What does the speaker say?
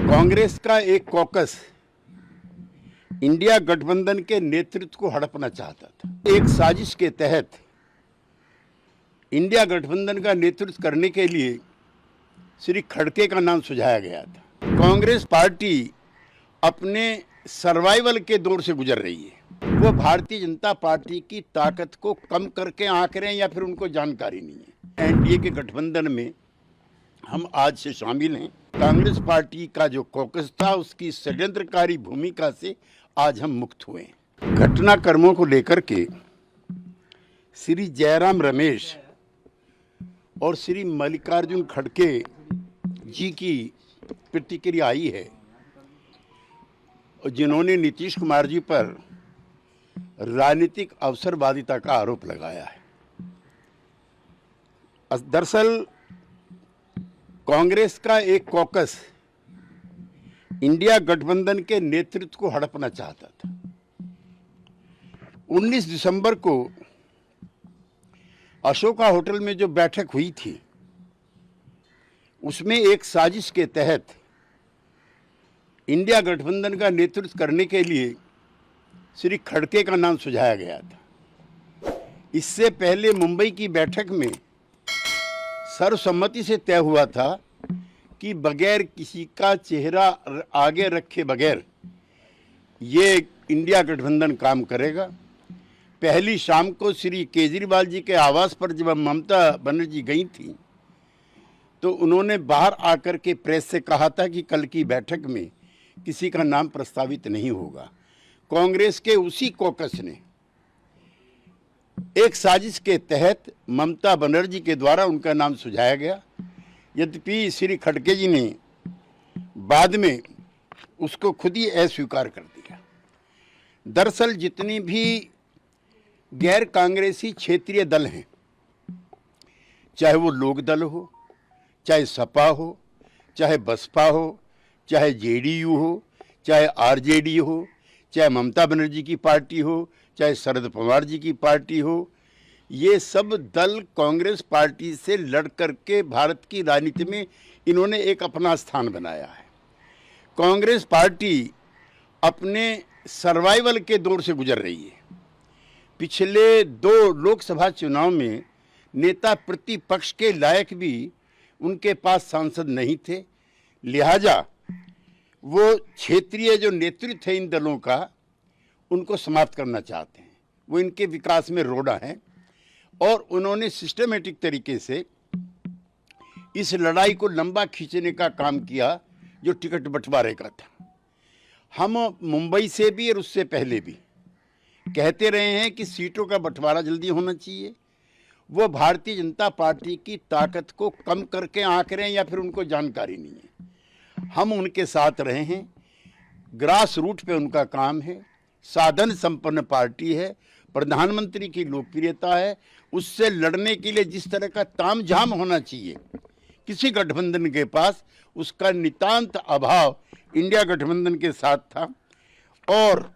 कांग्रेस का एक caucus India गठबंधन के नेतृत्व को हड़पना चाहता था। एक साजिश के तहत इंडिया गठबंधन का नेतृत्व करने के लिए श्री खड़गे का नाम सुझाया गया था। कांग्रेस पार्टी अपने सर्वाइवल के दौर से गुजर रही है। वो भारतीय जनता पार्टी की ताकत को कम करके आंक रहे हैं या फिर उनको जानकारी नहीं है। एनडीए के गठबंधन में हम आज से शामिल हैं। कांग्रेस पार्टी का जो कॉकस था उसकी षड्यंत्रकारी भूमिका से आज हम मुक्त हुए हैं। घटनाक्रमों को लेकर के श्री जयराम रमेश और श्री मल्लिकार्जुन खड़गे जी की प्रतिक्रिया आई है, जिन्होंने नीतीश कुमार जी पर राजनीतिक अवसरवादिता का आरोप लगाया है। दरअसल कांग्रेस का एक कॉकस इंडिया गठबंधन के नेतृत्व को हड़पना चाहता था। 19 दिसंबर को अशोका होटल में जो बैठक हुई थी उसमें एक साजिश के तहत इंडिया गठबंधन का नेतृत्व करने के लिए श्री खड़गे का नाम सुझाया गया था। इससे पहले मुंबई की बैठक में सर्वसम्मति से तय हुआ था कि बगैर किसी का चेहरा आगे रखे बगैर ये इंडिया गठबंधन काम करेगा। पहली शाम को श्री केजरीवाल जी के आवास पर जब ममता बनर्जी गई थी तो उन्होंने बाहर आकर के प्रेस से कहा था कि कल की बैठक में किसी का नाम प्रस्तावित नहीं होगा। कांग्रेस के उसी कॉकस ने एक साजिश के तहत ममता बनर्जी के द्वारा उनका नाम सुझाया गया। यद्यपि श्री खड़गे जी ने बाद में उसको खुद ही अस्वीकार कर दिया। दरअसल जितनी भी गैर कांग्रेसी क्षेत्रीय दल हैं, चाहे वो लोक दल हो, चाहे सपा हो, चाहे बसपा हो, चाहे जेडीयू हो, चाहे आरजेडी हो, चाहे ममता बनर्जी की पार्टी हो, चाहे शरद पवार जी की पार्टी हो, ये सब दल कांग्रेस पार्टी से लड़ करके भारत की राजनीति में इन्होंने एक अपना स्थान बनाया है। कांग्रेस पार्टी अपने सर्वाइवल के दौर से गुजर रही है। पिछले 2 लोकसभा चुनाव में नेता प्रतिपक्ष के लायक भी उनके पास सांसद नहीं थे, लिहाजा वो क्षेत्रीय जो नेतृत्व है इन दलों का उनको समाप्त करना चाहते हैं। वो इनके विकास में रोड़ा है और उन्होंने सिस्टमेटिक तरीके से इस लड़ाई को लंबा खींचने का काम किया जो टिकट बंटवारे का था। हम मुंबई से भी और उससे पहले भी कहते रहे हैं कि सीटों का बंटवारा जल्दी होना चाहिए। वो भारतीय जनता पार्टी की ताकत को कम करके आंक रहे हैं या फिर उनको जानकारी नहीं है। हम उनके साथ रहे हैं। ग्रास रूट पे उनका काम है। साधन संपन्न पार्टी है। प्रधानमंत्री की लोकप्रियता है। उससे लड़ने के लिए जिस तरह का तामझाम होना चाहिए किसी गठबंधन के पास, उसका नितांत अभाव इंडिया गठबंधन के साथ था। और